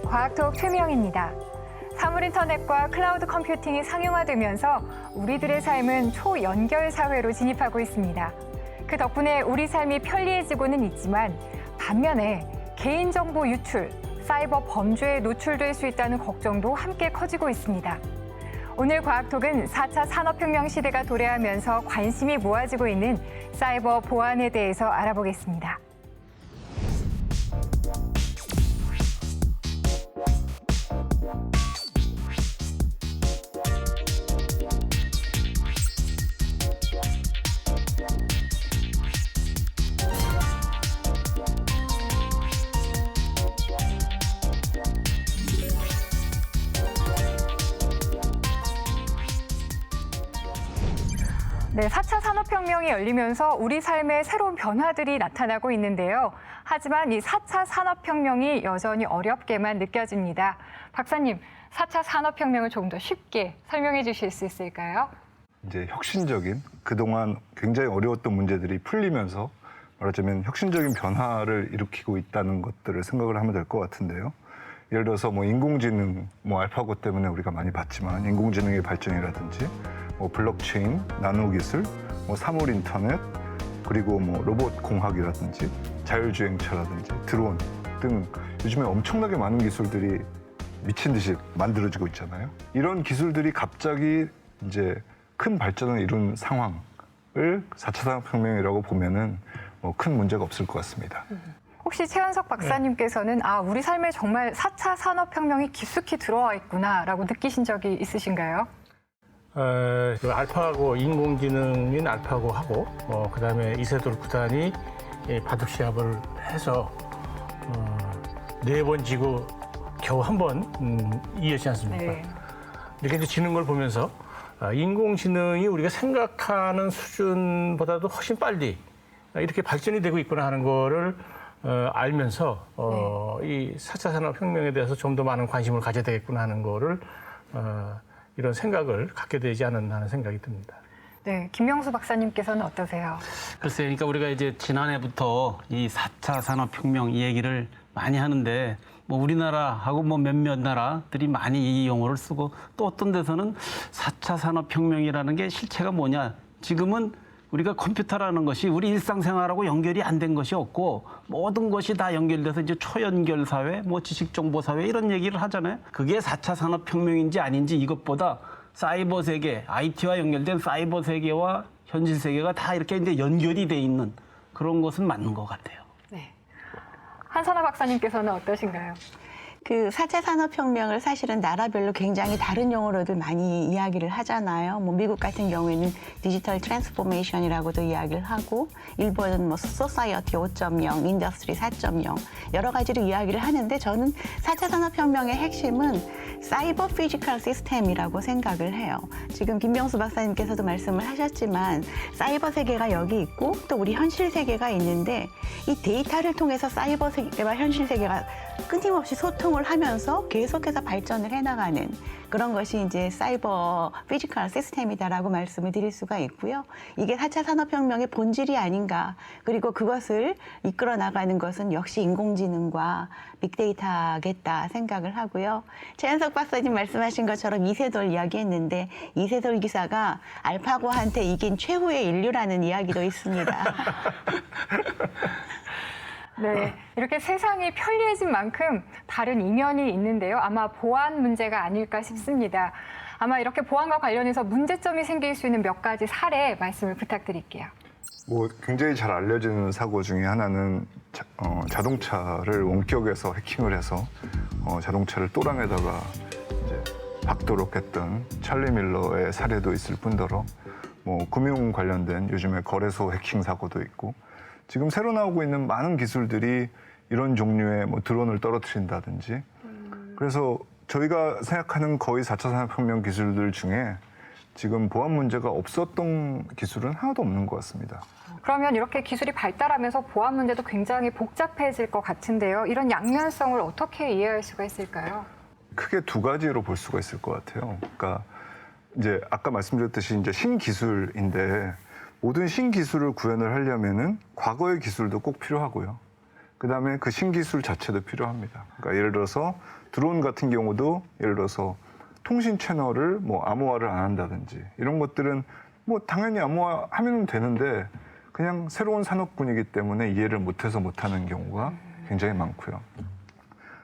과학톡 최미영입니다. 사물인터넷과 클라우드 컴퓨팅이 상용화되면서 우리들의 삶은 초연결 사회로 진입하고 있습니다. 그 덕분에 우리 삶이 편리해지고는 있지만 반면에 개인정보 유출, 사이버 범죄에 노출될 수 있다는 걱정도 함께 커지고 있습니다. 오늘 과학톡은 4차 산업혁명 시대가 도래하면서 관심이 모아지고 있는 사이버 보안에 대해서 알아보겠습니다. 네, 4차 산업혁명이 열리면서 우리 삶에 새로운 변화들이 나타나고 있는데요. 하지만 이 4차 산업혁명이 여전히 어렵게만 느껴집니다. 박사님, 4차 산업혁명을 조금 더 쉽게 설명해 주실 수 있을까요? 이제 혁신적인 그동안 굉장히 어려웠던 문제들이 풀리면서 말하자면 혁신적인 변화를 일으키고 있다는 것들을 생각을 하면 될 것 같은데요. 예를 들어서 인공지능, 알파고 때문에 우리가 많이 봤지만 인공지능의 발전이라든지 블록체인, 나노기술, 사물 인터넷, 그리고 로봇 공학이라든지 자율주행차라든지 드론 등 요즘에 엄청나게 많은 기술들이 미친 듯이 만들어지고 있잖아요. 이런 기술들이 갑자기 이제 큰 발전을 이룬 상황을 4차 산업혁명이라고 보면은 큰 문제가 없을 것 같습니다. 혹시 최현석 박사님께서는 우리 삶에 정말 4차 산업혁명이 깊숙이 들어와 있구나라고 느끼신 적이 있으신가요? 그 알파고 인공지능인 알파고하고 그다음에 이세돌 구단이 바둑 시합을 해서 4번 지고 겨우 한 번 이겼지 않습니까? 네. 이렇게 이제 지는 걸 보면서 인공지능이 우리가 생각하는 수준보다도 훨씬 빨리 이렇게 발전이 되고 있구나 하는 거를 알면서 이 4차 산업혁명에 대해서 좀 더 많은 관심을 가져야 되겠구나 하는 거를 이런 생각을 갖게 되지 않았나 하는 생각이 듭니다. 네, 김명수 박사님께서는 어떠세요? 글쎄요, 그러니까 우리가 이제 지난해부터 이 4차 산업혁명 이 얘기를 많이 하는데 우리나라하고 몇몇 나라들이 많이 이 용어를 쓰고 또 어떤 데서는 4차 산업혁명이라는 게 실체가 뭐냐. 지금은 우리가 컴퓨터라는 것이 우리 일상생활하고 연결이 안 된 것이 없고 모든 것이 다 연결돼서 이제 초연결 사회, 지식정보 사회 이런 얘기를 하잖아요. 그게 4차 산업혁명인지 아닌지 이것보다 사이버 세계, IT와 연결된 사이버 세계와 현실 세계가 다 이렇게 이제 연결이 돼 있는 그런 것은 맞는 것 같아요. 네. 한선아 박사님께서는 어떠신가요? 그 4차 산업혁명을 사실은 나라별로 굉장히 다른 용어로들 많이 이야기를 하잖아요. 미국 같은 경우에는 디지털 트랜스포메이션이라고도 이야기를 하고, 일본은 소사이어티 5.0, 인더스트리 4.0 여러 가지로 이야기를 하는데 저는 4차 산업혁명의 핵심은 사이버 피지컬 시스템이라고 생각을 해요. 지금 김명수 박사님께서도 말씀을 하셨지만 사이버 세계가 여기 있고 또 우리 현실 세계가 있는데 이 데이터를 통해서 사이버 세계와 현실 세계가 끊임없이 소통을 하면서 계속해서 발전을 해나가는 그런 것이 이제 사이버 피지컬 시스템이다라고 말씀을 드릴 수가 있고요. 이게 4차 산업혁명의 본질이 아닌가. 그리고 그것을 이끌어 나가는 것은 역시 인공지능과 빅데이터겠다 생각을 하고요. 최현석 박사님 말씀하신 것처럼 이세돌 이야기했는데 이세돌 기사가 알파고한테 이긴 최후의 인류라는 이야기도 있습니다. 네, 이렇게 세상이 편리해진 만큼 다른 이면이 있는데요. 아마 보안 문제가 아닐까 싶습니다. 아마 이렇게 보안과 관련해서 문제점이 생길 수 있는 몇 가지 사례 말씀을 부탁드릴게요. 굉장히 잘 알려진 사고 중에 하나는 자동차를 원격에서 해킹을 해서 자동차를 또랑에다가 이제 박도록 했던 찰리 밀러의 사례도 있을 뿐더러 금융 관련된 요즘에 거래소 해킹 사고도 있고 지금 새로 나오고 있는 많은 기술들이 이런 종류의 드론을 떨어뜨린다든지 그래서 저희가 생각하는 거의 4차 산업혁명 기술들 중에 지금 보안 문제가 없었던 기술은 하나도 없는 것 같습니다. 그러면 이렇게 기술이 발달하면서 보안 문제도 굉장히 복잡해질 것 같은데요. 이런 양면성을 어떻게 이해할 수가 있을까요? 크게 두 가지로 볼 수가 있을 것 같아요. 그러니까 이제 아까 말씀드렸듯이 이제 신기술인데 모든 신기술을 구현을 하려면은 과거의 기술도 꼭 필요하고요. 그다음에 그 신기술 자체도 필요합니다. 그러니까 예를 들어서 드론 같은 경우도 예를 들어서 통신 채널을 뭐 암호화를 안 한다든지 이런 것들은 뭐 당연히 암호화하면 되는데 그냥 새로운 산업군이기 때문에 이해를 못해서 못하는 경우가 굉장히 많고요.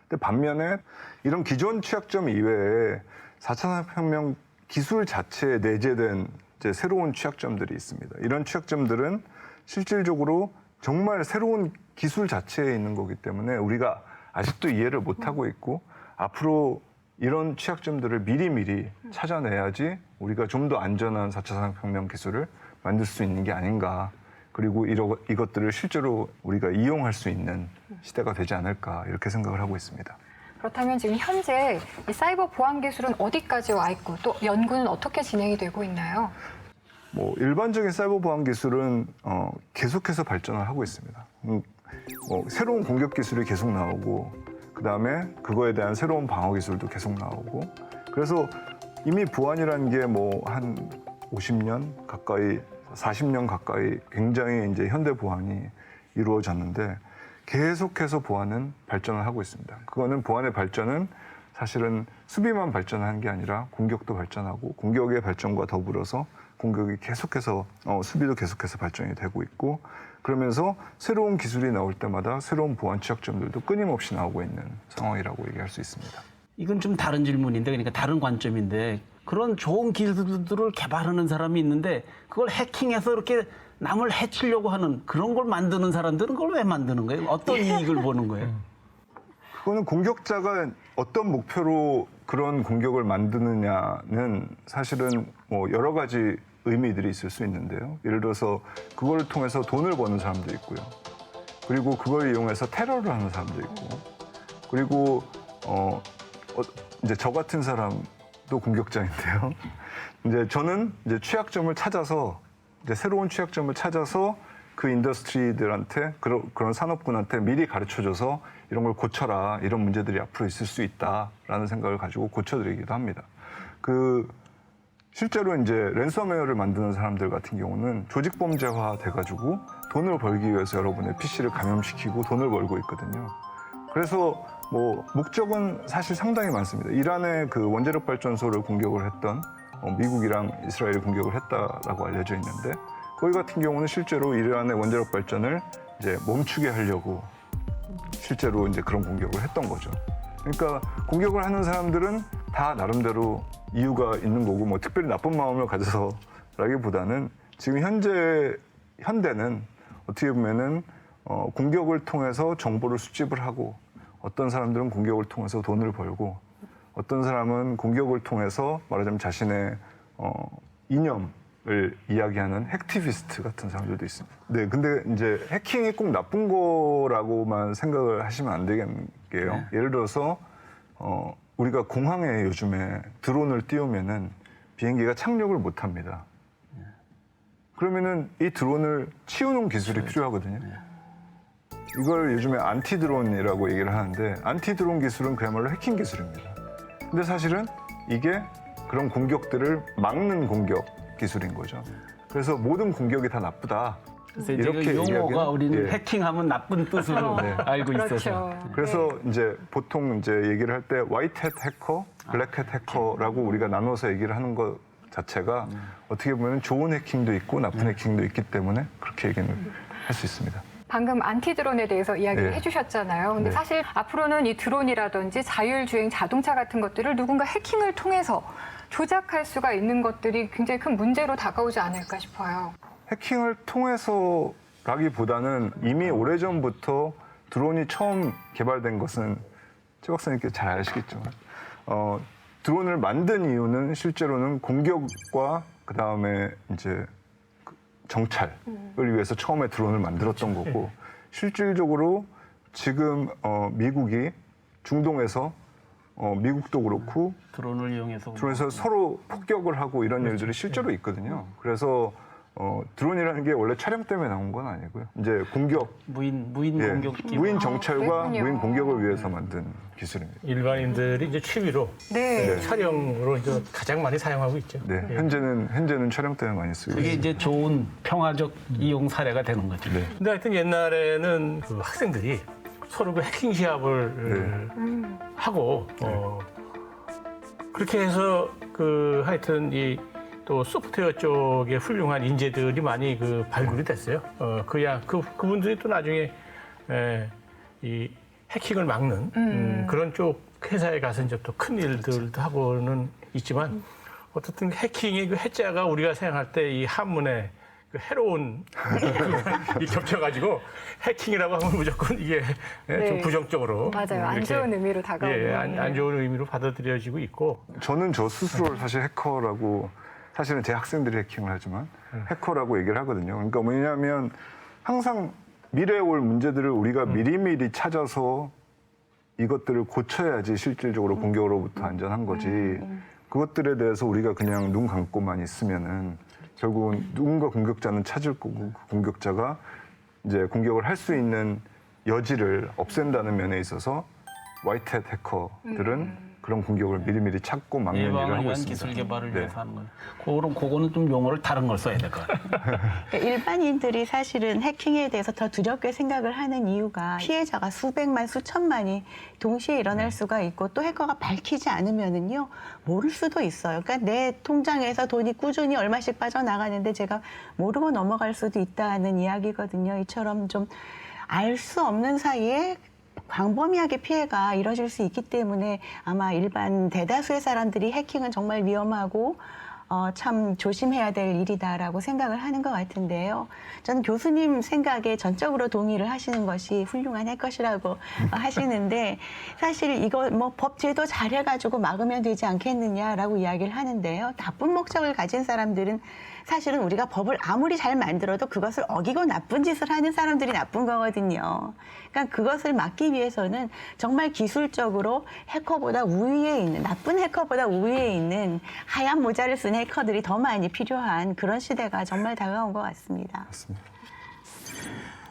근데 반면에 이런 기존 취약점 이외에 4차 산업혁명 기술 자체에 내재된 이제 새로운 취약점들이 있습니다. 이런 취약점들은 실질적으로 정말 새로운 기술 자체에 있는 거기 때문에 우리가 아직도 이해를 못하고 있고 앞으로 이런 취약점들을 미리미리 찾아내야지 우리가 좀 더 안전한 4차 산업혁명 기술을 만들 수 있는 게 아닌가. 그리고 이것들을 실제로 우리가 이용할 수 있는 시대가 되지 않을까 이렇게 생각을 하고 있습니다. 그렇다면 지금 현재 이 사이버 보안 기술은 어디까지 와 있고 또 연구는 어떻게 진행이 되고 있나요? 뭐 일반적인 사이버 보안 기술은 계속해서 발전을 하고 있습니다. 새로운 공격 기술이 계속 나오고 그다음에 그거에 대한 새로운 방어 기술도 계속 나오고 그래서 이미 보안이라는 게 뭐 한 50년 가까이 40년 가까이 굉장히 이제 현대 보안이 이루어졌는데 계속해서 보안은 발전을 하고 있습니다. 그거는 보안의 발전은 사실은 수비만 발전하는 게 아니라 공격도 발전하고 공격의 발전과 더불어서 공격이 계속해서 수비도 계속해서 발전이 되고 있고 그러면서 새로운 기술이 나올 때마다 새로운 보안 취약점들도 끊임없이 나오고 있는 상황이라고 얘기할 수 있습니다. 이건 좀 다른 질문인데 그러니까 다른 관점인데 그런 좋은 기술들을 개발하는 사람이 있는데 그걸 해킹해서 이렇게 남을 해치려고 하는 그런 걸 만드는 사람들은 그걸 왜 만드는 거예요? 어떤 이익을 보는 거예요? 그거는 공격자가 어떤 목표로 그런 공격을 만드느냐는 사실은 뭐 여러 가지 의미들이 있을 수 있는데요. 예를 들어서 그걸 통해서 돈을 버는 사람도 있고요. 그리고 그걸 이용해서 테러를 하는 사람도 있고 그리고 이제 저 같은 사람도 공격자인데요. 이제 저는 이제 취약점을 찾아서 이제 새로운 취약점을 찾아서 그 인더스트리들한테 그런 산업군한테 미리 가르쳐줘서 이런 걸 고쳐라 이런 문제들이 앞으로 있을 수 있다라는 생각을 가지고 고쳐드리기도 합니다. 실제로 이제 랜섬웨어를 만드는 사람들 같은 경우는 조직 범죄화 돼가지고 돈을 벌기 위해서 여러분의 PC를 감염시키고 돈을 벌고 있거든요. 그래서 뭐 목적은 사실 상당히 많습니다. 이란의 그 원자력 발전소를 공격을 했던 미국이랑 이스라엘이 공격을 했다라고 알려져 있는데 거기 같은 경우는 실제로 이란의 원자력 발전을 이제 멈추게 하려고 실제로 이제 그런 공격을 했던 거죠. 그러니까 공격을 하는 사람들은 다 나름대로 이유가 있는 거고 뭐 특별히 나쁜 마음을 가져서라기보다는 지금 현대는 어떻게 보면은 공격을 통해서 정보를 수집을 하고 어떤 사람들은 공격을 통해서 돈을 벌고 어떤 사람은 공격을 통해서 말하자면 자신의 이념을 이야기하는 핵티비스트 같은 사람들도 있습니다. 네, 근데 이제 해킹이 꼭 나쁜 거라고만 생각을 하시면 안 되겠는 게요. 네. 예를 들어서 우리가 공항에 요즘에 드론을 띄우면은 비행기가 착륙을 못 합니다. 그러면은 이 드론을 치우는 기술이 필요하거든요. 이걸 요즘에 안티 드론이라고 얘기를 하는데 안티 드론 기술은 그야말로 해킹 기술입니다. 근데 사실은 이게 그런 공격들을 막는 공격 기술인 거죠. 그래서 모든 공격이 다 나쁘다. 그래서 이렇게 용어가 우리는 예. 해킹하면 나쁜 뜻으로 네. 알고 있어서. 그렇죠. 그래서 이제 보통 이제 얘기를 할 때 화이트햇 해커, 블랙햇 해커라고 우리가 나눠서 얘기를 하는 것 자체가 어떻게 보면 좋은 해킹도 있고 나쁜 해킹도 있기 때문에 그렇게 얘기는 할 수 있습니다. 방금 안티드론에 대해서 이야기를 네. 해주셨잖아요. 근데 네. 사실 앞으로는 이 드론이라든지 자율주행 자동차 같은 것들을 누군가 해킹을 통해서 조작할 수가 있는 것들이 굉장히 큰 문제로 다가오지 않을까 싶어요. 해킹을 통해서라기보다는 이미 오래전부터 드론이 처음 개발된 것은 최 박사님께서 잘 아시겠지만 드론을 만든 이유는 실제로는 공격과 그다음에 이제 정찰을 위해서 처음에 드론을 만들었던 거고 실질적으로 지금 미국이 중동에서 미국도 그렇고 드론을 이용해서 드론에서 서로 폭격을 하고 이런 일들이 실제로 있거든요. 그래서 드론이라는 게 원래 촬영 때문에 나온 건 아니고요. 이제 공격, 무인 예, 공격 기술. 무인 정찰과 그렇군요. 무인 공격을 위해서 만든 기술입니다. 일반인들이 이제 취미로 네. 촬영으로 이제 가장 많이 사용하고 있죠. 네, 예. 현재는 촬영 때문에 많이 쓰고 그게 있습니다. 이제 좋은 평화적 이용 사례가 되는 거죠. 네. 근데 하여튼 옛날에는 그 학생들이 서로 그 해킹 시합을 하고 그렇게 해서 그 하여튼 이 또 소프트웨어 쪽에 훌륭한 인재들이 많이 그 발굴이 됐어요. 그분들이 또 나중에 이 해킹을 막는 그런 쪽 회사에 가서 이제 또 큰 일들도 하고는 있지만 어떻든 해킹의 그 해자가 우리가 생각할 때 이 한문에 그 해로운 이 겹쳐가지고 해킹이라고 하면 무조건 이게 좀 부정적으로 맞아요. 안 좋은 의미로 다가오는. 안 좋은 의미로 받아들여지고 있고 저는 저 스스로를 사실 해커라고 사실은 제 학생들이 해킹을 하지만 해커라고 얘기를 하거든요. 그러니까 뭐냐면 항상 미래에 올 문제들을 우리가 미리미리 찾아서 이것들을 고쳐야지 실질적으로 공격으로부터 안전한 거지. 그것들에 대해서 우리가 그냥 눈 감고만 있으면은 결국은 누군가 공격자는 찾을 거고 그 공격자가 이제 공격을 할 수 있는 여지를 없앤다는 면에 있어서 화이트햇 해커들은 그런 공격을 미리미리 찾고 막는 일을 예방을 하고 위한 있습니다. 기술 개발을 네. 위해서 하는 거예요. 그거는 좀 용어를 다른 걸 써야 될 것 같아요. 그러니까 일반인들이 사실은 해킹에 대해서 더 두렵게 생각을 하는 이유가 피해자가 수백만, 수천만이 동시에 일어날 수가 있고 또 해커가 밝히지 않으면은요 모를 수도 있어요. 그러니까 내 통장에서 돈이 꾸준히 얼마씩 빠져나가는데 제가 모르고 넘어갈 수도 있다는 이야기거든요. 이처럼 좀 알 수 없는 사이에 광범위하게 피해가 이뤄질 수 있기 때문에 아마 일반 대다수의 사람들이 해킹은 정말 위험하고 참 조심해야 될 일이다라고 생각을 하는 것 같은데요. 저는 교수님 생각에 전적으로 동의를 하시는 것이 훌륭한 해커시라고 하시는데 사실 이거 뭐 법제도 잘해가지고 막으면 되지 않겠느냐라고 이야기를 하는데요. 나쁜 목적을 가진 사람들은 사실은 우리가 법을 아무리 잘 만들어도 그것을 어기고 나쁜 짓을 하는 사람들이 나쁜 거거든요. 그러니까 그것을 막기 위해서는 정말 기술적으로 해커보다 우위에 있는, 나쁜 해커보다 우위에 있는 하얀 모자를 쓴 해커들이 더 많이 필요한 그런 시대가 정말 다가온 것 같습니다. 맞습니다.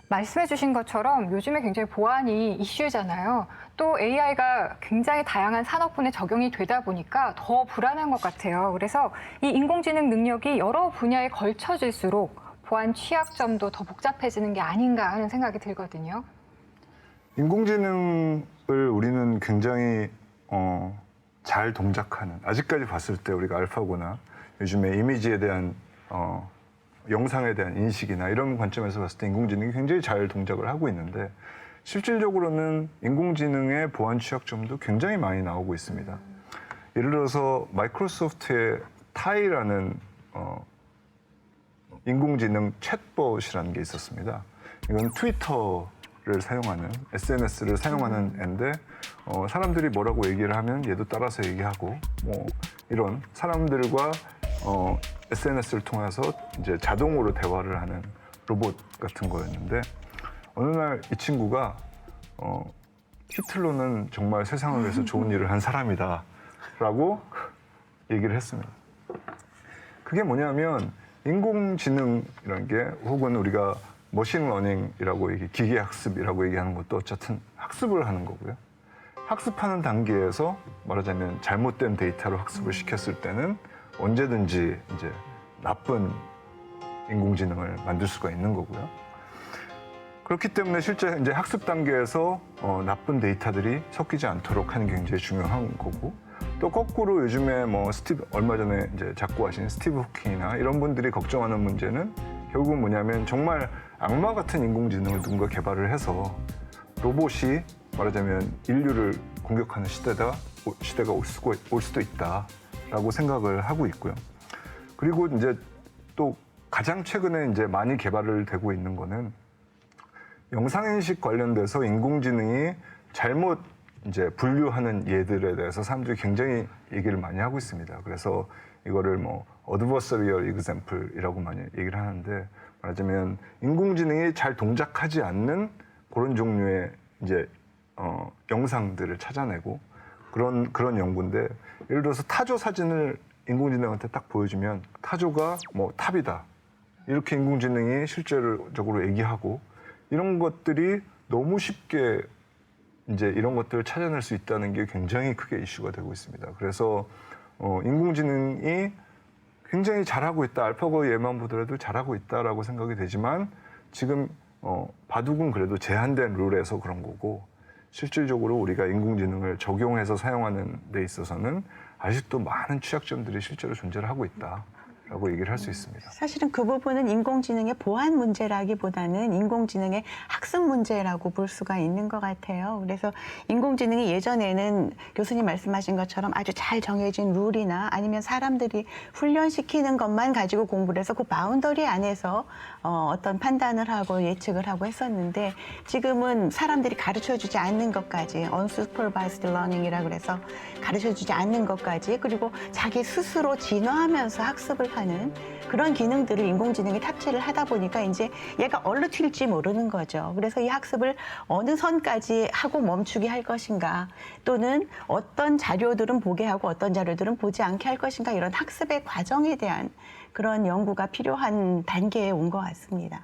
말씀해 주신 것처럼 요즘에 굉장히 보안이 이슈잖아요. 또 AI가 굉장히 다양한 산업군에 적용이 되다 보니까 더 불안한 것 같아요. 그래서 이 인공지능 능력이 여러 분야에 걸쳐질수록 보안 취약점도 더 복잡해지는 게 아닌가 하는 생각이 들거든요. 인공지능을 우리는 굉장히 잘 동작하는, 아직까지 봤을 때 우리가 알파고나 요즘에 이미지에 대한 영상에 대한 인식이나 이런 관점에서 봤을 때 인공지능이 굉장히 잘 동작을 하고 있는데 실질적으로는 인공지능의 보안 취약점도 굉장히 많이 나오고 있습니다. 예를 들어서 마이크로소프트의 타이라는 인공지능 챗봇이라는 게 있었습니다. 이건 트위터를 사용하는, SNS를 사용하는 앤데 사람들이 뭐라고 얘기를 하면 얘도 따라서 얘기하고 뭐 이런 사람들과 SNS를 통해서 이제 자동으로 대화를 하는 로봇 같은 거였는데 어느 날 이 친구가 히틀러는 정말 세상을 위해서 좋은 일을 한 사람이다라고 얘기를 했습니다. 그게 뭐냐면 인공지능이라는 게 혹은 우리가 머신러닝이라고 기계학습이라고 얘기하는 것도 어쨌든 학습을 하는 거고요. 학습하는 단계에서 말하자면 잘못된 데이터로 학습을 시켰을 때는 언제든지 이제 나쁜 인공지능을 만들 수가 있는 거고요. 그렇기 때문에 실제 이제 학습 단계에서 나쁜 데이터들이 섞이지 않도록 하는 게 굉장히 중요한 거고, 또 거꾸로 요즘에 뭐 얼마 전에 이제 작고하신 스티브 호킹이나 이런 분들이 걱정하는 문제는 결국은 뭐냐면 정말 악마 같은 인공지능을 누군가 개발을 해서 로봇이 말하자면 인류를 공격하는 시대가 올 수도 있다라고 생각을 하고 있고요. 그리고 이제 또 가장 최근에 이제 많이 개발을 되고 있는 거는 영상인식 관련돼서 인공지능이 잘못 이제 분류하는 예들에 대해서 사람들이 굉장히 얘기를 많이 하고 있습니다. 그래서 이거를 뭐 adversarial example이라고 많이 얘기를 하는데 말하자면 인공지능이 잘 동작하지 않는 그런 종류의 이제 영상들을 찾아내고 그런 연구인데 예를 들어서 타조 사진을 인공지능한테 딱 보여주면 타조가 뭐 탑이다 이렇게 인공지능이 실질적으로 얘기하고 이런 것들이 너무 쉽게 이제 이런 것들을 찾아낼 수 있다는 게 굉장히 크게 이슈가 되고 있습니다. 그래서 인공지능이 굉장히 잘하고 있다. 알파고 예만 보더라도 잘하고 있다라고 생각이 되지만 지금 바둑은 그래도 제한된 룰에서 그런 거고 실질적으로 우리가 인공지능을 적용해서 사용하는 데 있어서는 아직도 많은 취약점들이 실제로 존재를 하고 있다라고 얘기를 할 수 있습니다. 사실은 그 부분은 인공지능의 보안 문제라기보다는 인공지능의 학습 문제라고 볼 수가 있는 것 같아요. 그래서 인공지능이 예전에는 교수님 말씀하신 것처럼 아주 잘 정해진 룰이나 아니면 사람들이 훈련시키는 것만 가지고 공부를 해서 그 바운더리 안에서 어떤 판단을 하고 예측을 하고 했었는데 지금은 사람들이 가르쳐주지 않는 것까지 unsupervised learning이라고 그래서 가르쳐주지 않는 것까지 그리고 자기 스스로 진화하면서 학습을 하는 그런 기능들을 인공지능에 탑재를 하다 보니까 이제 얘가 어디로 튈지 모르는 거죠. 그래서 이 학습을 어느 선까지 하고 멈추게 할 것인가 또는 어떤 자료들은 보게 하고 어떤 자료들은 보지 않게 할 것인가 이런 학습의 과정에 대한 그런 연구가 필요한 단계에 온 것 같습니다.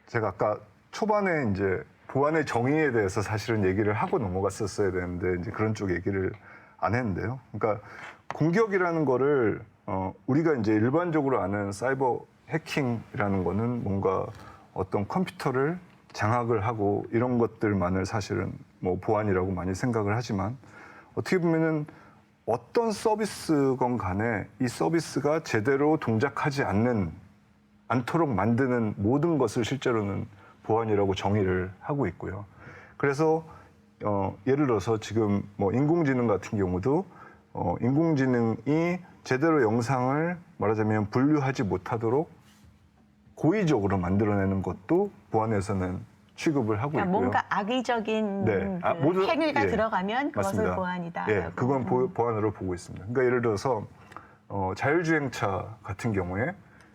제가 아까 초반에 이제 보안의 정의에 대해서 사실은 얘기를 하고 넘어갔었어야 되는데 이제 그런 쪽 얘기를 안 했는데요. 그러니까 공격이라는 거를 우리가 이제 일반적으로 아는 사이버 해킹이라는 거는 뭔가 어떤 컴퓨터를 장악을 하고 이런 것들만을 사실은 뭐 보안이라고 많이 생각을 하지만 어떻게 보면은 어떤 서비스건 간에 이 서비스가 제대로 동작하지 않도록 만드는 모든 것을 실제로는 보안이라고 정의를 하고 있고요. 그래서 예를 들어서 지금 뭐 인공지능 같은 경우도 인공지능이 제대로 영상을 말하자면 분류하지 못하도록 고의적으로 만들어내는 것도 보안에서는 취급을 하고 그러니까 있고요. 뭔가 악의적인 네. 그 모두- 행위가 예. 들어가면 그것을 맞습니다. 보안이다. 예, 그건 보안으로 보고 있습니다. 그러니까 예를 들어서 자율주행차 같은 경우에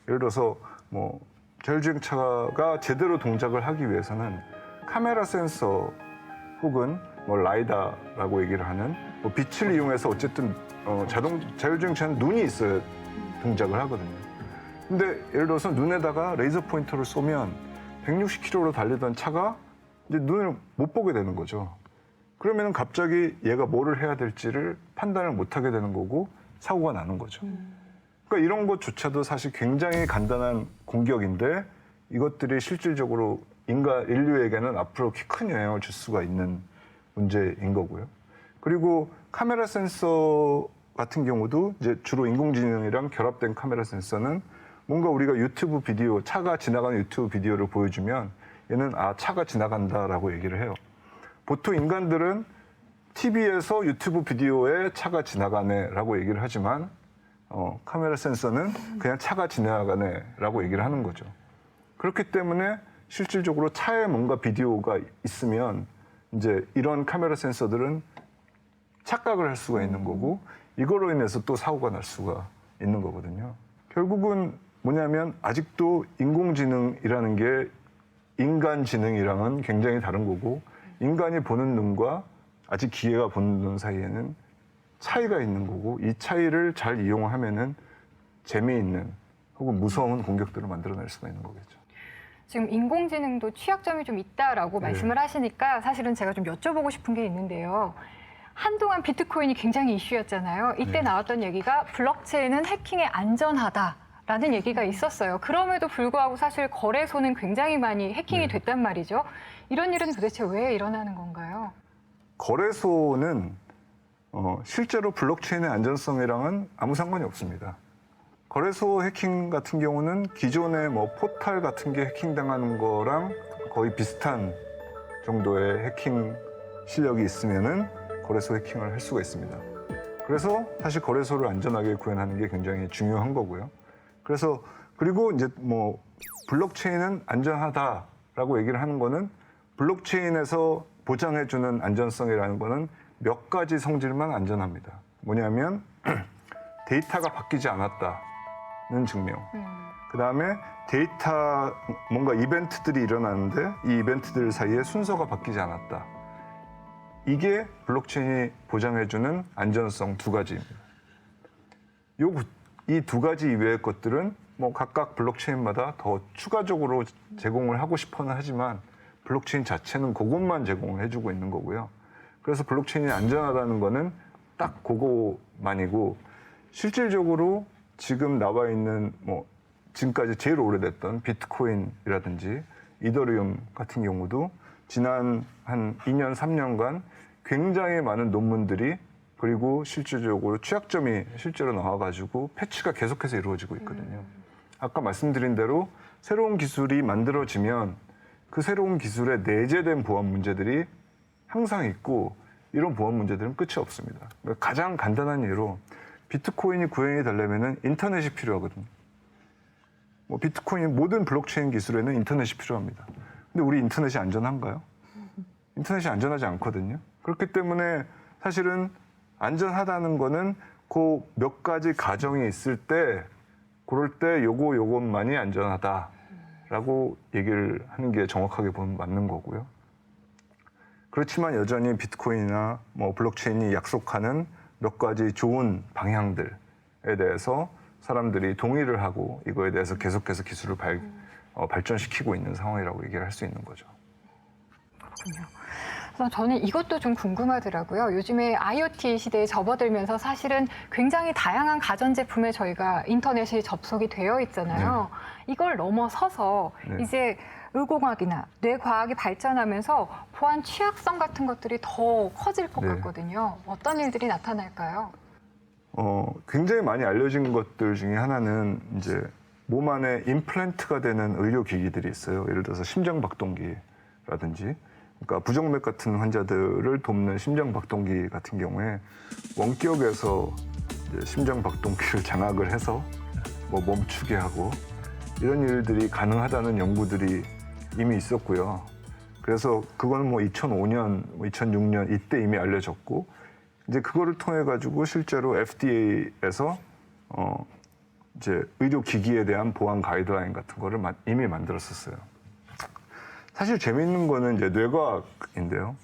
예를 들어서 뭐 자율주행차가 제대로 동작을 하기 위해서는 카메라 센서 혹은 뭐 라이다라고 얘기를 하는 뭐 빛을 이용해서 어쨌든 자율주행차는 눈이 있어야 동작을 하거든요. 근데 예를 들어서 눈에다가 레이저 포인터를 쏘면 160km로 달리던 차가 이제 눈을 못 보게 되는 거죠. 그러면 갑자기 얘가 뭐를 해야 될지를 판단을 못 하게 되는 거고 사고가 나는 거죠. 그러니까 이런 것조차도 사실 굉장히 간단한 공격인데 이것들이 실질적으로 인류에게는 앞으로 큰 영향을 줄 수가 있는 문제인 거고요. 그리고 카메라 센서 같은 경우도 이제 주로 인공지능이랑 결합된 카메라 센서는 뭔가 우리가 유튜브 비디오, 차가 지나가는 유튜브 비디오를 보여주면 얘는 차가 지나간다라고 얘기를 해요. 보통 인간들은 TV에서 유튜브 비디오에 차가 지나가네라고 얘기를 하지만 카메라 센서는 그냥 차가 지나가네라고 얘기를 하는 거죠. 그렇기 때문에 실질적으로 차에 뭔가 비디오가 있으면 이제 이런 카메라 센서들은 착각을 할 수가 있는 거고 이걸로 인해서 또 사고가 날 수가 있는 거거든요. 결국은 뭐냐면 아직도 인공지능이라는 게 인간 지능이랑은 굉장히 다른 거고 인간이 보는 눈과 아직 기계가 보는 눈 사이에는 차이가 있는 거고 이 차이를 잘 이용하면은 재미있는 혹은 무서운 공격들을 만들어낼 수가 있는 거겠죠. 지금 인공지능도 취약점이 좀 있다라고 네. 말씀을 하시니까 사실은 제가 좀 여쭤보고 싶은 게 있는데요. 한동안 비트코인이 굉장히 이슈였잖아요. 이때 네. 나왔던 얘기가 블록체인은 해킹에 안전하다라는 얘기가 있었어요. 그럼에도 불구하고 사실 거래소는 굉장히 많이 해킹이 네. 됐단 말이죠. 이런 일은 도대체 왜 일어나는 건가요? 거래소는 실제로 블록체인의 안전성이랑은 아무 상관이 없습니다. 거래소 해킹 같은 경우는 기존의 뭐 포털 같은 게 해킹당하는 거랑 거의 비슷한 정도의 해킹 실력이 있으면은 거래소 해킹을 할 수가 있습니다. 그래서 사실 거래소를 안전하게 구현하는 게 굉장히 중요한 거고요. 그래서 그리고 이제 뭐 블록체인은 안전하다라고 얘기를 하는 거는 블록체인에서 보장해주는 안전성이라는 거는 몇 가지 성질만 안전합니다. 뭐냐면 데이터가 바뀌지 않았다는 증명. 그 다음에 데이터 뭔가 이벤트들이 일어나는데 이 이벤트들 사이에 순서가 바뀌지 않았다. 이게 블록체인이 보장해주는 안전성 두 가지입니다. 이 두 가지 이외의 것들은 뭐 각각 블록체인마다 더 추가적으로 제공을 하고 싶어는 하지만 블록체인 자체는 그것만 제공을 해주고 있는 거고요. 그래서 블록체인이 안전하다는 거는 딱 그거만이고 실질적으로 지금 나와 있는 뭐 지금까지 제일 오래됐던 비트코인이라든지 이더리움 같은 경우도 지난 한 2년, 3년간 굉장히 많은 논문들이 그리고 실질적으로 취약점이 실제로 나와가지고 패치가 계속해서 이루어지고 있거든요. 아까 말씀드린 대로 새로운 기술이 만들어지면 그 새로운 기술에 내재된 보안 문제들이 항상 있고 이런 보안 문제들은 끝이 없습니다. 그러니까 가장 간단한 예로 비트코인이 구현이 되려면 인터넷이 필요하거든요. 뭐 비트코인 모든 블록체인 기술에는 인터넷이 필요합니다. 근데 우리 인터넷이 안전한가요? 인터넷이 안전하지 않거든요. 그렇기 때문에 사실은 안전하다는 거는 그 몇 가지 가정이 있을 때 그럴 때 요것만이 안전하다라고 얘기를 하는 게 정확하게 보면 맞는 거고요. 그렇지만 여전히 비트코인이나 뭐 블록체인이 약속하는 몇 가지 좋은 방향들에 대해서 사람들이 동의를 하고 이거에 대해서 계속해서 기술을 발전시키고 있는 상황이라고 얘기를 할 수 있는 거죠. 그렇군요. 그래서 저는 이것도 좀 궁금하더라고요. 요즘에 IoT 시대에 접어들면서 사실은 굉장히 다양한 가전제품에 저희가 인터넷이 접속이 되어 있잖아요. 이걸 넘어서서 네. 이제 의공학이나 뇌과학이 발전하면서 보안 취약성 같은 것들이 더 커질 것 네. 같거든요. 어떤 일들이 나타날까요? 굉장히 많이 알려진 것들 중에 하나는 이제 몸 안에 임플란트가 되는 의료기기들이 있어요. 예를 들어서 심장박동기라든지, 그러니까 부정맥 같은 환자들을 돕는 심장박동기 같은 경우에 원격에서 이제 심장박동기를 장악을 해서 뭐 멈추게 하고 이런 일들이 가능하다는 연구들이 이미 있었고요. 그래서 그건 뭐 2005년, 2006년 이때 이미 알려졌고, 이제 그거를 통해 가지고 실제로 FDA에서 이제 의료기기에 대한 보안 가이드라인 같은 거를 이미 만들었었어요. 사실 재미있는 거는 이제 뇌과학인데요.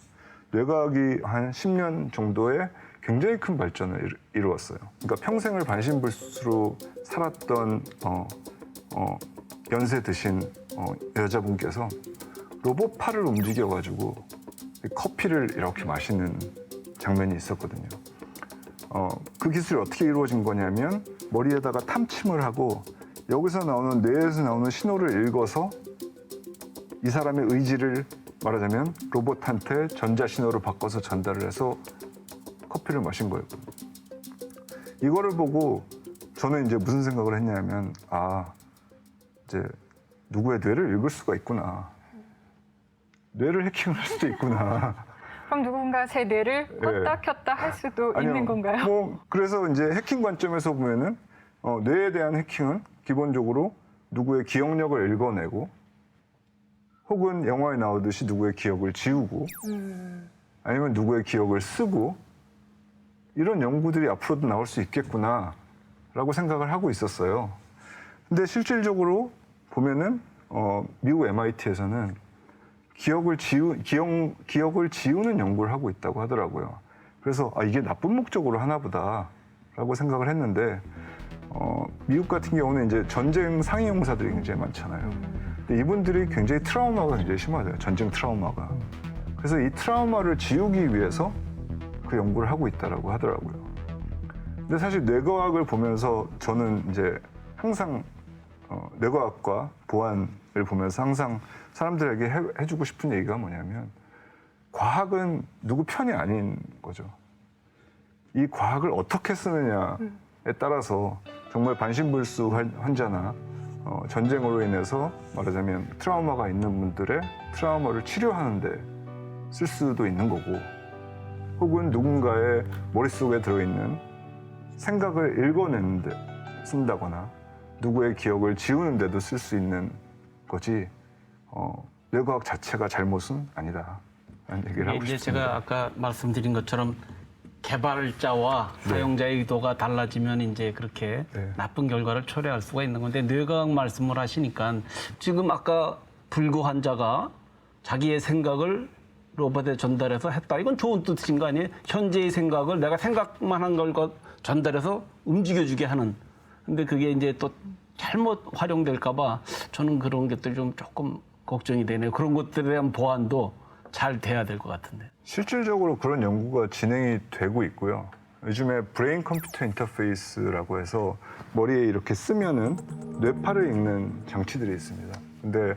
뇌과학이 한 10년 정도에 굉장히 큰 발전을 이루었어요. 그러니까 평생을 반신불수로 살았던 연세 드신 여자분께서 로봇 팔을 움직여가지고 커피를 이렇게 마시는 장면이 있었거든요. 그 기술이 어떻게 이루어진 거냐면 머리에다가 탐침을 하고 여기서 나오는 뇌에서 나오는 신호를 읽어서 이 사람의 의지를 말하자면 로봇한테 전자신호로 바꿔서 전달을 해서 커피를 마신 거예요. 이거를 보고 저는 이제 무슨 생각을 했냐면 이제 누구의 뇌를 읽을 수가 있구나. 뇌를 해킹을 할 수도 있구나. 그럼 누군가 제 뇌를 껐다 켰다 할 수도 있는 건가요? 뭐 그래서 이제 해킹 관점에서 보면은 뇌에 대한 해킹은 기본적으로 누구의 기억력을 읽어내고 혹은 영화에 나오듯이 누구의 기억을 지우고 아니면 누구의 기억을 쓰고 이런 연구들이 앞으로도 나올 수 있겠구나라고 생각을 하고 있었어요. 근데 실질적으로 보면은 미국 MIT에서는 기억을 지우는 연구를 하고 있다고 하더라고요. 그래서 이게 나쁜 목적으로 하나 보다라고 생각을 했는데 미국 같은 경우는 이제 전쟁 상해용사들이 굉장히 많잖아요. 근데 이분들이 굉장히 트라우마가 굉장히 심하대요. 전쟁 트라우마가. 그래서 이 트라우마를 지우기 위해서 그 연구를 하고 있다라고 하더라고요. 근데 사실 뇌과학을 보면서 저는 이제 항상 뇌과학과 보안을 보면서 항상 사람들에게 해주고 싶은 얘기가 뭐냐면 과학은 누구 편이 아닌 거죠. 이 과학을 어떻게 쓰느냐에 따라서 정말 반신불수 환자나 전쟁으로 인해서 말하자면 트라우마가 있는 분들의 트라우마를 치료하는데 쓸 수도 있는 거고 혹은 누군가의 머릿속에 들어있는 생각을 읽어내는 데 쓴다거나 누구의 기억을 지우는 데도 쓸 수 있는 거지 뇌과학 자체가 잘못은 아니다 라는 얘기를 하고 이제 싶습니다. 제가 아까 말씀드린 것처럼 개발자와 사용자의 의도가 달라지면 이제 그렇게 네. 나쁜 결과를 초래할 수가 있는 건데 뇌과학 말씀을 하시니까 지금 아까 불구 환자가 자기의 생각을 로봇에 전달해서 했다. 이건 좋은 뜻인 거 아니에요? 현재의 생각을 내가 생각만 한 걸 전달해서 움직여주게 하는. 근데 그게 이제 또 잘못 활용될까 봐 저는 그런 것들 좀 조금 걱정이 되네요. 그런 것들에 대한 보안도 잘 돼야 될 것 같은데. 실질적으로 그런 연구가 진행이 되고 있고요. 요즘에 브레인 컴퓨터 인터페이스라고 해서 머리에 이렇게 쓰면은 뇌파를 읽는 장치들이 있습니다. 근데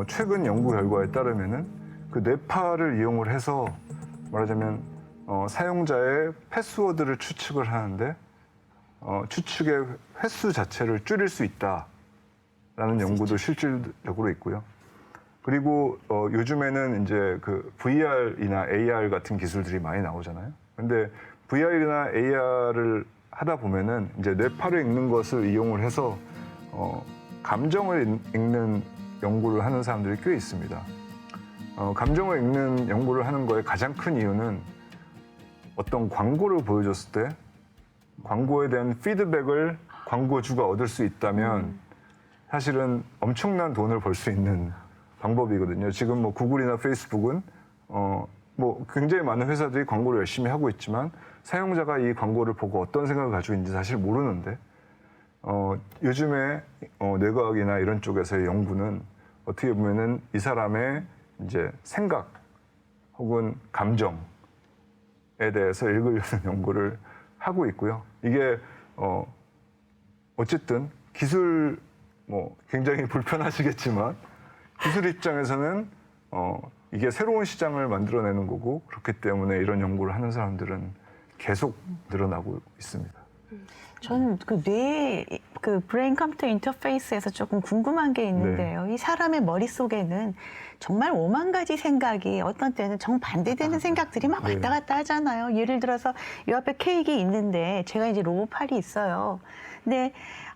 최근 연구 결과에 따르면은 그 뇌파를 이용을 해서 말하자면 사용자의 패스워드를 추측을 하는데 추측의 횟수 자체를 줄일 수 있다라는 연구도 실질적으로 있고요. 그리고 요즘에는 이제 그 VR이나 AR 같은 기술들이 많이 나오잖아요. 근데 VR이나 AR을 하다 보면은 이제 뇌파를 읽는 것을 이용을 해서 감정을 읽는 연구를 하는 사람들이 꽤 있습니다. 감정을 읽는 연구를 하는 거의 가장 큰 이유는 어떤 광고를 보여줬을 때 광고에 대한 피드백을 광고주가 얻을 수 있다면 사실은 엄청난 돈을 벌 수 있는 방법이거든요. 지금 뭐 구글이나 페이스북은 뭐 굉장히 많은 회사들이 광고를 열심히 하고 있지만 사용자가 이 광고를 보고 어떤 생각을 가지고 있는지 사실 모르는데 요즘에 뇌과학이나 이런 쪽에서의 연구는 어떻게 보면은 이 사람의 이제 생각 혹은 감정에 대해서 읽으려는 연구를 하고 있고요. 이게 어쨌든 기술 뭐 굉장히 불편하시겠지만 기술 입장에서는 이게 새로운 시장을 만들어내는 거고 그렇기 때문에 이런 연구를 하는 사람들은 계속 늘어나고 있습니다. 저는 그 브레인 컴퓨터 인터페이스에서 조금 궁금한 게 있는데요. 이 사람의 머릿속에는 정말 오만 가지 생각이 어떤 때는 정반대되는 생각들이 막 왔다 갔다 하잖아요. 예를 들어서 이 앞에 케이크 있는데 제가 이제 로봇팔이 있어요. 근데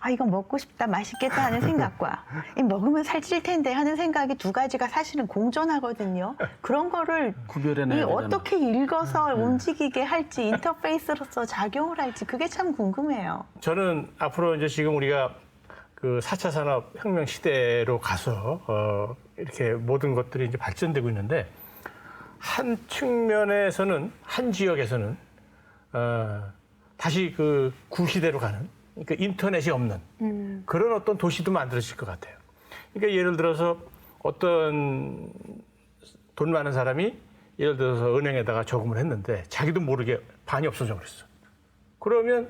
이거 먹고 싶다, 맛있겠다 하는 생각과 먹으면 살찔 텐데 하는 생각이 두 가지가 사실은 공존하거든요. 그런 거를 구별해내야 어떻게 읽어서 움직이게 할지 인터페이스로서 작용을 할지 그게 참 궁금해요. 저는 앞으로 이제 지금 우리가 그 4차 산업혁명 시대로 가서 이렇게 모든 것들이 이제 발전되고 있는데 한 측면에서는 한 지역에서는 다시 그 구시대로 가는 그러니까 인터넷이 없는 그런 어떤 도시도 만들어질 것 같아요. 그러니까 예를 들어서 어떤 돈 많은 사람이 예를 들어서 은행에다가 저금을 했는데 자기도 모르게 반이 없어져 버렸어. 그러면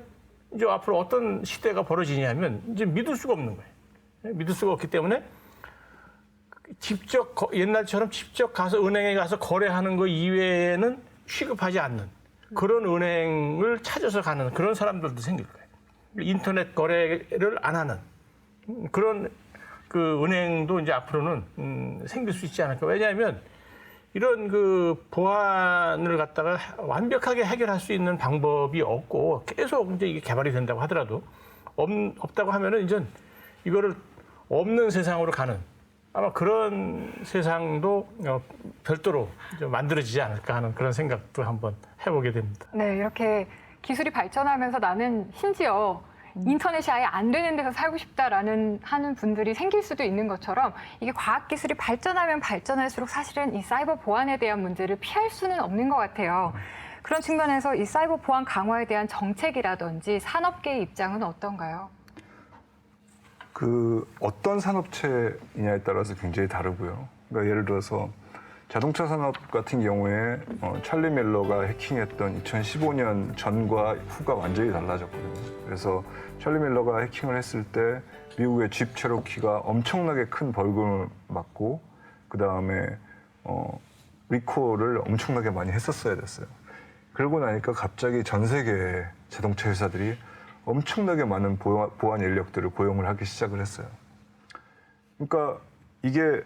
이제 앞으로 어떤 시대가 벌어지냐면 이제 믿을 수가 없는 거예요. 믿을 수가 없기 때문에 직접 옛날처럼 직접 가서 은행에 가서 거래하는 거 이외에는 취급하지 않는 그런 은행을 찾아서 가는 그런 사람들도 생길 거예요. 인터넷 거래를 안 하는 그런 그 은행도 이제 앞으로는 생길 수 있지 않을까. 왜냐하면 이런 그 보안을 갖다가 완벽하게 해결할 수 있는 방법이 없고 계속 이제 이게 개발이 된다고 하더라도 없다고 하면은 이제 이거를 없는 세상으로 가는 아마 그런 세상도 별도로 좀 만들어지지 않을까 하는 그런 생각도 한번 해보게 됩니다. 네, 이렇게 기술이 발전하면서 나는 심지어 인터넷이 아예 안 되는 데서 살고 싶다라는 하는 분들이 생길 수도 있는 것처럼 이게 과학기술이 발전하면 발전할수록 사실은 이 사이버 보안에 대한 문제를 피할 수는 없는 것 같아요. 그런 측면에서 이 사이버 보안 강화에 대한 정책이라든지 산업계의 입장은 어떤가요? 그 어떤 산업체이냐에 따라서 굉장히 다르고요. 그러니까 예를 들어서 자동차 산업 같은 경우에 찰리 멜러가 해킹했던 2015년 전과 후가 완전히 달라졌거든요. 그래서 찰리 멜러가 해킹을 했을 때 미국의 집 체로키가 엄청나게 큰 벌금을 맞고 그 다음에 리콜을 엄청나게 많이 했었어야 됐어요. 그러고 나니까 갑자기 전 세계의 자동차 회사들이 엄청나게 많은 보안 인력들을 고용을 하기 시작을 했어요. 그러니까 이게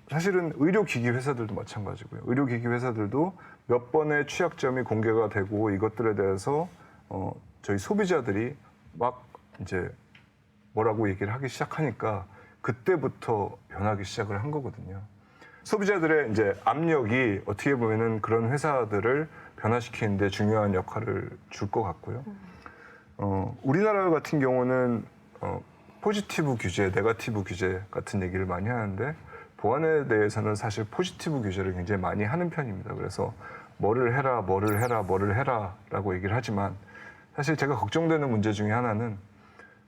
사실은 의료기기 회사들도 마찬가지고요. 의료기기 회사들도 몇 번의 취약점이 공개가 되고 이것들에 대해서 저희 소비자들이 막 이제 뭐라고 얘기를 하기 시작하니까 그때부터 변하기 시작을 한 거거든요. 소비자들의 이제 압력이 어떻게 보면은 그런 회사들을 변화시키는데 중요한 역할을 줄 것 같고요. 우리나라 같은 경우는 포지티브 규제, 네거티브 규제 같은 얘기를 많이 하는데 보안에 대해서는 사실 포지티브 규제를 굉장히 많이 하는 편입니다. 그래서 뭐를 해라 라고 얘기를 하지만 사실 제가 걱정되는 문제 중에 하나는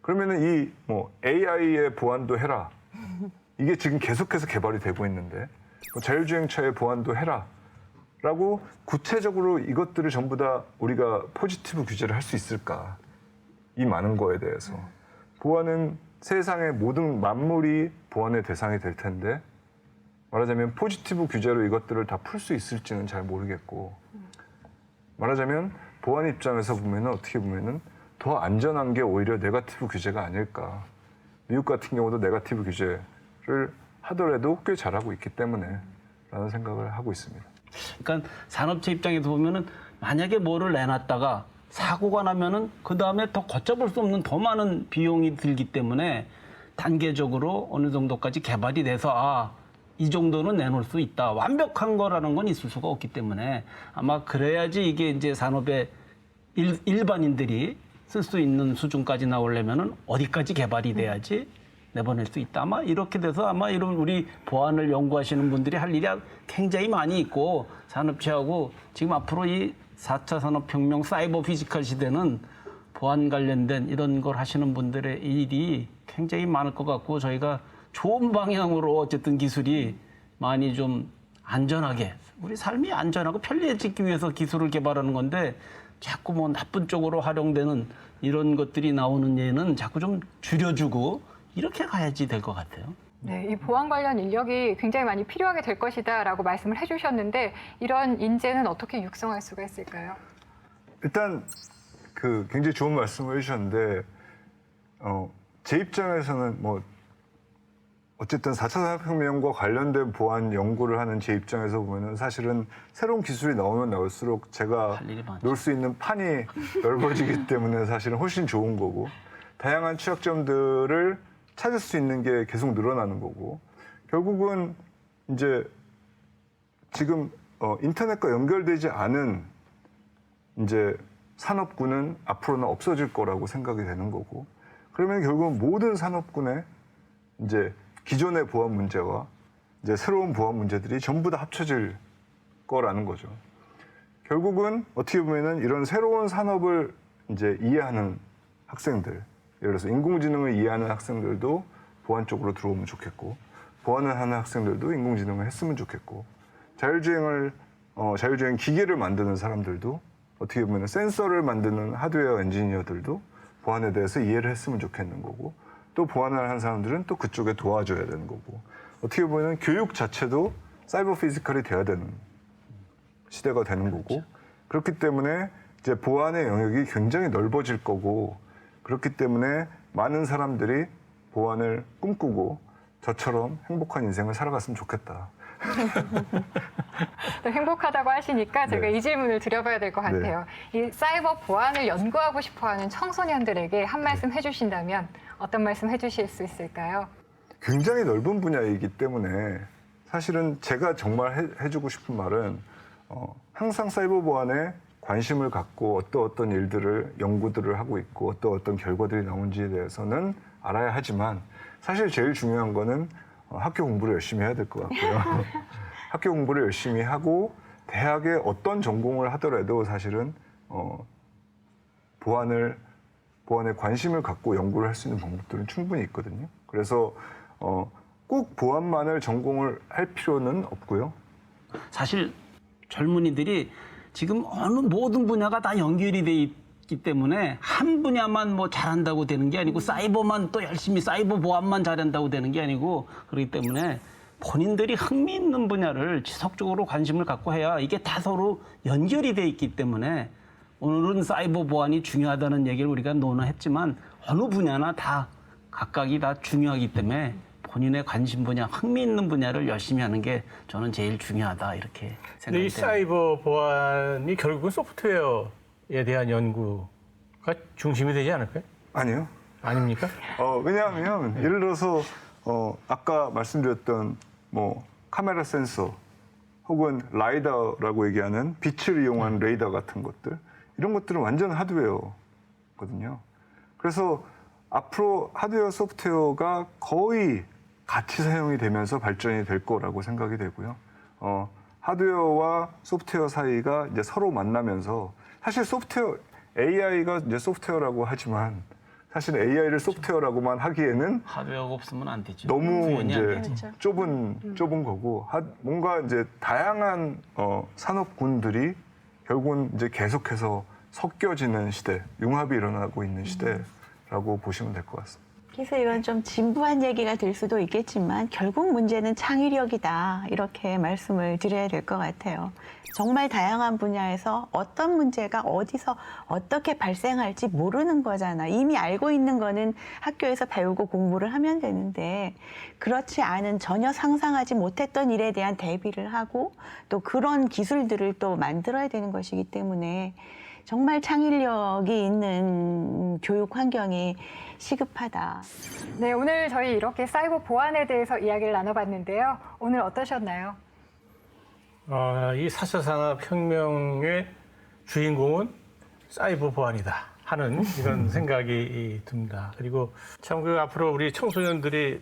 그러면은 이 뭐 AI의 보안도 해라. 이게 지금 계속해서 개발이 되고 있는데 뭐 자율주행차의 보안도 해라. 라고 구체적으로 이것들을 전부 다 우리가 포지티브 규제를 할 수 있을까? 이 많은 거에 대해서. 보안은 세상의 모든 만물이 보안의 대상이 될 텐데 말하자면 포지티브 규제로 이것들을 다 풀 수 있을지는 잘 모르겠고 말하자면 보안 입장에서 보면은 어떻게 보면은 더 안전한 게 오히려 네거티브 규제가 아닐까. 미국 같은 경우도 네거티브 규제를 하더라도 꽤 잘하고 있기 때문에 라는 생각을 하고 있습니다. 그러니까 산업체 입장에서 보면은 만약에 뭐를 내놨다가 사고가 나면은 그 다음에 더 걷잡을 수 없는 더 많은 비용이 들기 때문에 단계적으로 어느 정도까지 개발이 돼서 이 정도는 내놓을 수 있다. 완벽한 거라는 건 있을 수가 없기 때문에 아마 그래야지 이게 이제 산업의 일반인들이 쓸 수 있는 수준까지 나오려면은 어디까지 개발이 돼야지 내보낼 수 있다. 아마 이렇게 돼서 아마 이런 우리 보안을 연구하시는 분들이 할 일이 굉장히 많이 있고 산업체하고 지금 앞으로 이 4차 산업혁명 사이버 피지컬 시대는 보안 관련된 이런 걸 하시는 분들의 일이 굉장히 많을 것 같고 저희가 좋은 방향으로 어쨌든 기술이 많이 좀 안전하게 우리 삶이 안전하고 편리해지기 위해서 기술을 개발하는 건데 자꾸 뭐 나쁜 쪽으로 활용되는 이런 것들이 나오는 예는 자꾸 좀 줄여주고 이렇게 가야지 될 것 같아요. 네, 이 보안 관련 인력이 굉장히 많이 필요하게 될 것이다라고 말씀을 해주셨는데 이런 인재는 어떻게 육성할 수가 있을까요? 일단 그 굉장히 좋은 말씀을 해주셨는데 제 입장에서는 뭐 어쨌든 4차 산업혁명과 관련된 보안 연구를 하는 제 입장에서 보면은 사실은 새로운 기술이 나오면 나올수록 제가 할 일이 많죠. 놀 수 있는 판이 넓어지기 때문에 사실은 훨씬 좋은 거고 다양한 취약점들을 찾을 수 있는 게 계속 늘어나는 거고 결국은 이제 지금 인터넷과 연결되지 않은 이제 산업군은 앞으로는 없어질 거라고 생각이 되는 거고 그러면 결국은 모든 산업군의 이제 기존의 보안 문제와 이제 새로운 보안 문제들이 전부 다 합쳐질 거라는 거죠. 결국은 어떻게 보면은 이런 새로운 산업을 이제 이해하는 학생들, 예를 들어서 인공지능을 이해하는 학생들도 보안 쪽으로 들어오면 좋겠고, 보안을 하는 학생들도 인공지능을 했으면 좋겠고, 자율주행 기계를 만드는 사람들도 어떻게 보면 센서를 만드는 하드웨어 엔지니어들도 보안에 대해서 이해를 했으면 좋겠는 거고, 또 보안을 하는 사람들은 또 그쪽에 도와줘야 되는 거고, 어떻게 보면 교육 자체도 사이버 피지컬이 돼야 되는 시대가 되는 거고, 그렇기 때문에 이제 보안의 영역이 굉장히 넓어질 거고, 그렇기 때문에 많은 사람들이 보안을 꿈꾸고 저처럼 행복한 인생을 살아갔으면 좋겠다. 또 행복하다고 하시니까 제가 네. 이 질문을 드려봐야 될 것 같아요. 이 사이버 보안을 연구하고 싶어하는 청소년들에게 한 말씀 해주신다면 어떤 말씀 해주실 수 있을까요? 굉장히 넓은 분야이기 때문에 사실은 제가 정말 해주고 싶은 말은 항상 사이버 보안에 관심을 갖고 어떤 일들을 연구들을 하고 있고 어떤 결과들이 나온지에 대해서는 알아야 하지만 사실 제일 중요한 거는 학교 공부를 열심히 해야 될 것 같고요. 학교 공부를 열심히 하고 대학에 어떤 전공을 하더라도 사실은 보안에 관심을 갖고 연구를 할 수 있는 방법들은 충분히 있거든요. 그래서 꼭 보안만을 전공을 할 필요는 없고요. 사실 젊은이들이 지금 어느 모든 분야가 다 연결이 돼 있기 때문에 한 분야만 뭐 잘한다고 되는 게 아니고 사이버만 또 열심히 사이버 보안만 잘한다고 되는 게 아니고 그렇기 때문에 본인들이 흥미있는 분야를 지속적으로 관심을 갖고 해야 이게 다 서로 연결이 돼 있기 때문에 오늘은 사이버 보안이 중요하다는 얘기를 우리가 논의했지만 어느 분야나 다 각각이 다 중요하기 때문에 본인의 관심 분야, 흥미있는 분야를 열심히 하는 게 저는 제일 중요하다 이렇게 근데 생각이 이 돼요. 사이버 보안이 결국은 소프트웨어에 대한 연구가 중심이 되지 않을까요? 아니요. 아닙니까? 왜냐하면 예를 들어서 아까 말씀드렸던 뭐 카메라 센서 혹은 라이다라고 얘기하는 빛을 이용한 레이더 같은 것들 이런 것들은 완전 하드웨어거든요. 그래서 앞으로 하드웨어 소프트웨어가 거의 같이 사용이 되면서 발전이 될 거라고 생각이 되고요. 하드웨어와 소프트웨어 사이가 이제 서로 만나면서 사실 AI가 이제 소프트웨어라고 하지만 사실 AI를 소프트웨어라고만 하기에는 하드웨어가 없으면 안 되죠. 너무 구현이 안 이제 되죠. 좁은 거고 뭔가 이제 다양한 산업군들이 결국은 이제 계속해서 섞여지는 시대, 융합이 일어나고 있는 시대라고 보시면 될 것 같습니다. 그래서 이건 좀 진부한 얘기가 될 수도 있겠지만 결국 문제는 창의력이다 이렇게 말씀을 드려야 될 것 같아요. 정말 다양한 분야에서 어떤 문제가 어디서 어떻게 발생할지 모르는 거잖아. 이미 알고 있는 거는 학교에서 배우고 공부를 하면 되는데 그렇지 않은 전혀 상상하지 못했던 일에 대한 대비를 하고 또 그런 기술들을 또 만들어야 되는 것이기 때문에 정말 창의력이 있는 교육 환경이 시급하다. 네, 오늘 저희 이렇게 사이버 보안에 대해서 이야기를 나눠봤는데요. 오늘 어떠셨나요? 이 4차 산업혁명의 주인공은 사이버 보안이다 하는 이런 생각이 듭니다. 그리고 참 그 앞으로 우리 청소년들이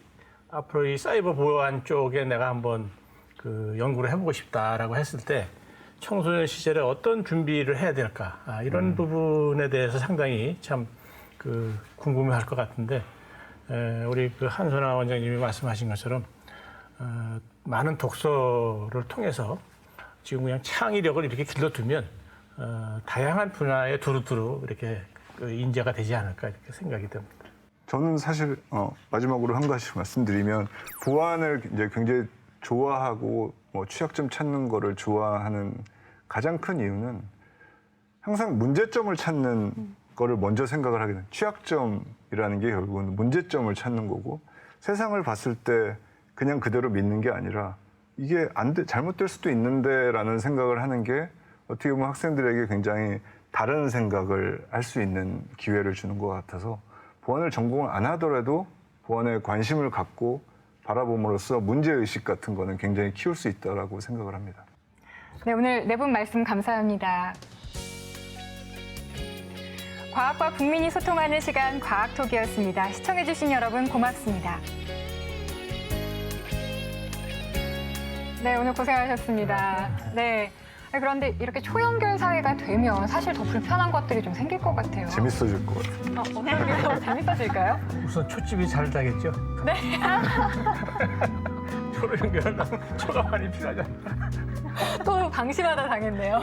앞으로 이 사이버 보안 쪽에 내가 한번 그 연구를 해보고 싶다라고 했을 때 청소년 시절에 어떤 준비를 해야 될까 이런 부분에 대해서 상당히 참 그 궁금해할 것 같은데 우리 그 한선아 원장님이 말씀하신 것처럼 많은 독서를 통해서 지금 그냥 창의력을 이렇게 길러두면 다양한 분야에 두루두루 이렇게 그 인재가 되지 않을까 이렇게 생각이 듭니다. 저는 사실 마지막으로 한 가지 말씀드리면 보안을 이제 굉장히 좋아하고 뭐 취약점 찾는 거를 좋아하는 가장 큰 이유는 항상 문제점을 찾는 거를 먼저 생각을 하게 돼요. 취약점이라는 게 결국은 문제점을 찾는 거고 세상을 봤을 때 그냥 그대로 믿는 게 아니라 이게 잘못될 수도 있는데라는 생각을 하는 게 어떻게 보면 학생들에게 굉장히 다른 생각을 할 수 있는 기회를 주는 것 같아서 보안을 전공을 안 하더라도 보안에 관심을 갖고 바라봄으로써 문제의식 같은 거는 굉장히 키울 수 있다고 생각을 합니다. 네, 오늘 네 분 말씀 감사합니다. 과학과 국민이 소통하는 시간 과학톡이었습니다. 시청해주신 여러분 고맙습니다. 네, 오늘 고생하셨습니다. 네. 그런데 이렇게 초연결 사회가 되면 사실 더 불편한 것들이 좀 생길 것 같아요. 재밌어질 것 같아요. 어떤 게 더 재밌어질까요? 우선 초집이 잘 되겠죠? 네. 초를 연결하려면 초가 많이 필요하잖아요. 또 방심하다 당했네요.